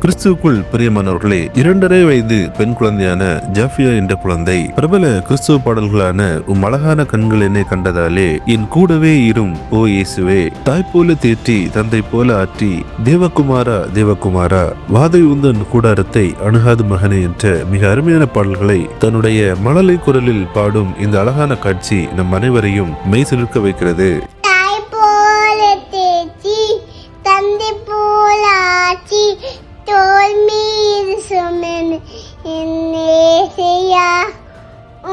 கிறிஸ்துவுக்குள் பிரியமானவர்களே, 2.5 வயது பெண் குழந்தையான ஜாஃபியா என்ற குழந்தை பிரபல கிறிஸ்துவ பாடல்களான அழகான கண்கள் என்னை கண்டதாலே, என் கூடவே இரும் ஓ இயேசுவே, தாய் போல தேற்றி தந்தை போல ஆற்றி, தேவகுமாரா தேவகுமாரா, வாதை உந்தன் கூடாரத்தை அணுகாது மகனே என்ற மிக அருமையான பாடல்களை தன்னுடைய மழலை குரலில் பாடும் இந்த அழகான காட்சி நம் அனைவரையும் மெய் சிலிர்க்க வைக்கிறது. தோல் மீது சுமந்து என்னேசையா,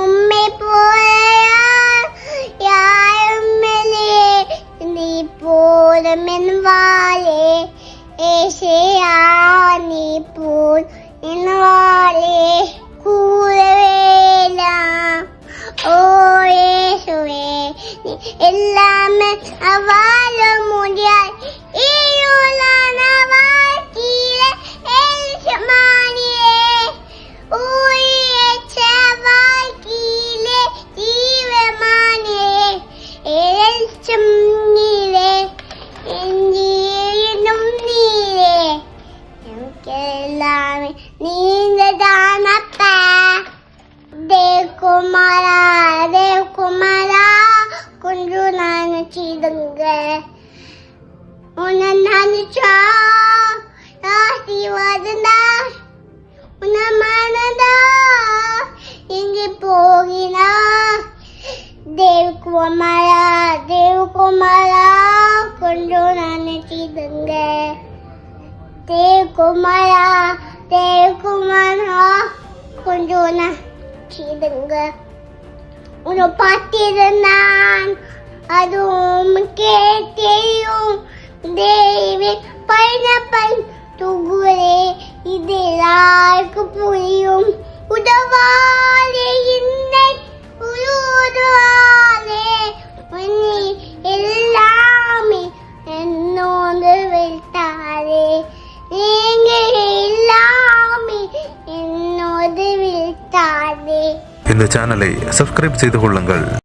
உம்மை போல யாருமில்லே, நீ போதும் என் வாழே ஏசையா, நீ போல் என் வாழே கூறவேலாம். ஓ இயேசுவே, நீ எல்லாமே வாழ முடியாது. தேவகுமாரா கொஞ்சம் நினைச்சிடுங்க, உன்னை நினைச்சா ஆசீர்வாதம்டா, உன்னை மனதா எங்கே போகினா. தேவகுமாரா தேவகுமாரா கொஞ்சம் நினைச்சிடுங்க, தேவகுமாரா தேவகுமாரா கொஞ்சம் நினைச்சிடுங்க. உன்னை பார்த்திருந்தான் அதுவும் தெரியும். தேவி பைனாப்பிள் துகுரே இது எல்லாருக்கும் புரியும். உதவாலே என்னை உருவாலே, உன்னை எல்லாமே என்னோடு விட்டாரே, நீங்க எல்லாமே என்னோடு விட்டாரே. இந்த சேனலை சப்ஸ்கிரைப் செய்து கொள்ளுங்கள்.